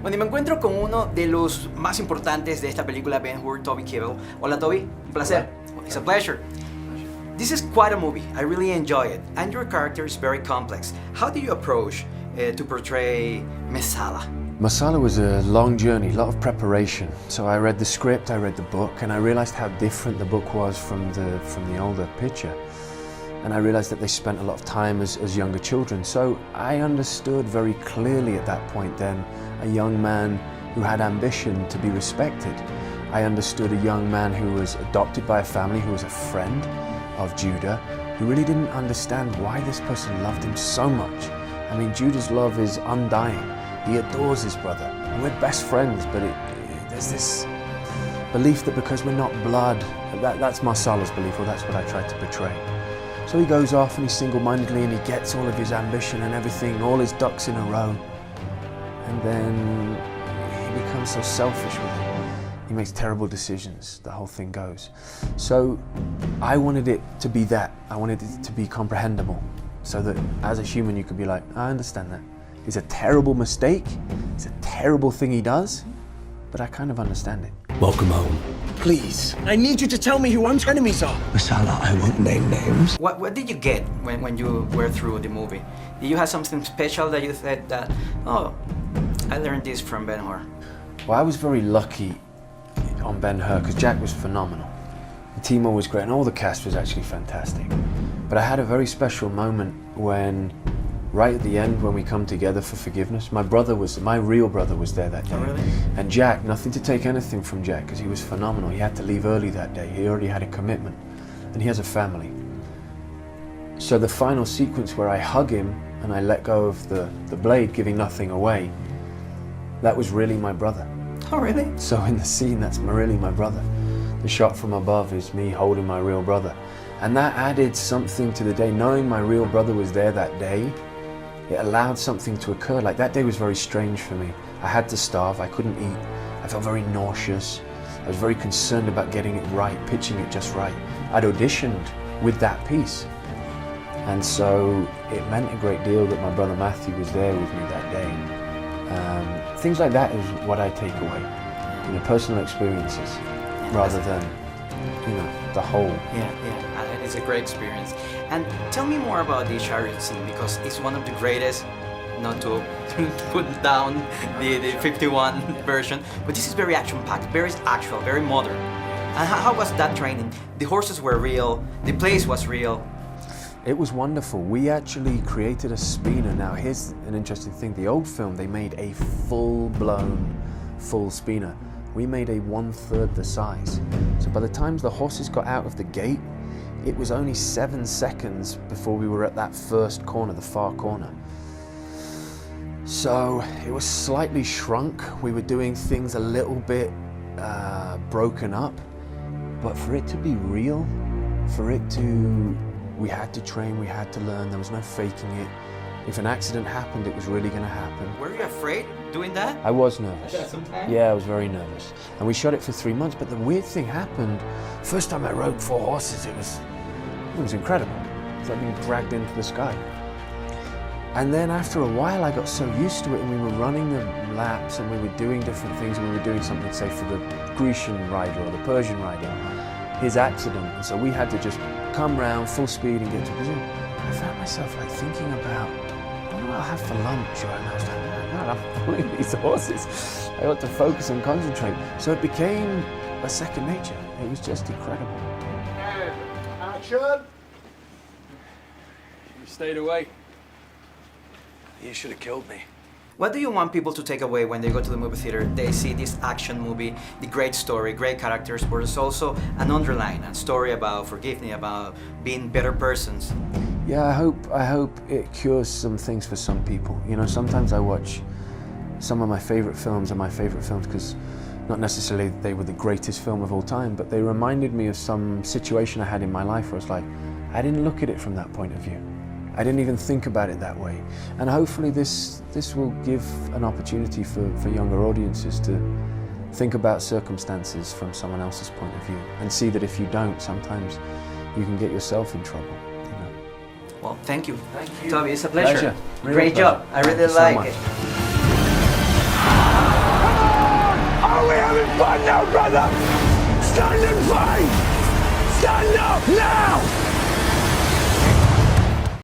Bueno, y me encuentro con uno de los más importantes de esta película, Ben-Hur, Toby Kebbel. Hola Toby, un placer. It's a pleasure. This is quite a movie. I really enjoy it. And your character is very complex. How do you approach to portray Mesala? Mesala was a long journey, a lot of preparation. So I read the script, I read the book, and I realized how different the book was from the older picture. And I realized that they spent a lot of time as younger children. So I understood very clearly at that point then a young man who had ambition to be respected. I understood a young man who was adopted by a family, who was a friend of Judah, who really didn't understand why this person loved him so much. I mean, Judah's love is undying. He adores his brother, and we're best friends, but there's this belief that because we're not blood, that's Mesala's belief, or that's what I tried to portray. So he goes off and he's single-mindedly and he gets all of his ambition and everything, all his ducks in a row. And then he becomes so selfish with it. He makes terrible decisions, the whole thing goes. So I wanted it to be that. I wanted it to be comprehensible, so that as a human you could be like, I understand that. It's a terrible mistake, it's a terrible thing he does, but I kind of understand it. Welcome home. Please, I need you to tell me who An's enemies are. Mesala, I won't name names. What did you get when you were through the movie? Did you have something special that you said that, oh, I learned this from Ben-Hur? Well, I was very lucky on Ben-Hur because Jack was phenomenal. The team was great and all the cast was actually fantastic. But I had a very special moment when, right at the end when we come together for forgiveness, my real brother was there that day. Oh, really? And Jack, nothing to take anything from Jack because he was phenomenal. He had to leave early that day. He already had a commitment and he has a family. So the final sequence where I hug him and I let go of the blade, giving nothing away, that was really my brother. Oh, really? So in the scene, that's really my brother. The shot from above is me holding my real brother. And that added something to the day. Knowing my real brother was there that day, it allowed something to occur. Like that day was very strange for me. I had to starve, I couldn't eat. I felt very nauseous. I was very concerned about getting it right, pitching it just right. I'd auditioned with that piece. And so it meant a great deal that my brother Matthew was there with me that day. Things like that is what I take away. Personal experiences, rather than, the whole. Yeah, it's a great experience. And tell me more about the chariot scene, because it's one of the greatest, not to put down the 51 version, but this is very action-packed, very actual, very modern. And how was that training? The horses were real, the place was real. It was wonderful. We actually created a spinner. Now here's an interesting thing. The old film, they made a full-blown, full spinner. We made a 1/3 the size. So by the time the horses got out of the gate, it was only 7 seconds before we were at that first corner, the far corner. So it was slightly shrunk. We were doing things a little bit broken up, but for it to be real, we had to train, we had to learn, there was no faking it. If an accident happened, it was really gonna happen. Were you afraid doing that? I was nervous. Sometimes? Yeah, I was very nervous. And we shot it for 3 months, but the weird thing happened, first time I rode 4 horses, it was incredible. It's like being dragged into the sky. And then after a while, I got so used to it, and we were running the laps, and we were doing different things, and we were doing something, say, for the Grecian rider or the Persian rider, his accident. And so we had to just come round full speed and get to Brazil. I found myself like thinking about, what do I have for lunch? And I was like, no, I'm following these horses. I ought to focus and concentrate. So it became a second nature. It was just incredible. And action! You stayed away. You should have killed me. What do you want people to take away when they go to the movie theater? They see this action movie, the great story, great characters, but there's also an underline, a story about forgiveness, about being better persons. Yeah, I hope it cures some things for some people. Sometimes I watch some of my favorite films because not necessarily they were the greatest film of all time, but they reminded me of some situation I had in my life where it's like, I didn't look at it from that point of view. I didn't even think about it that way. And hopefully this will give an opportunity for younger audiences to think about circumstances from someone else's point of view and see that if you don't, sometimes you can get yourself in trouble. Well, thank you. Thank you. Toby, it's a pleasure. Really Great pleasure. job. I really Thank you so like much. it. Come on now, brother! Stand and fight! Stand up now!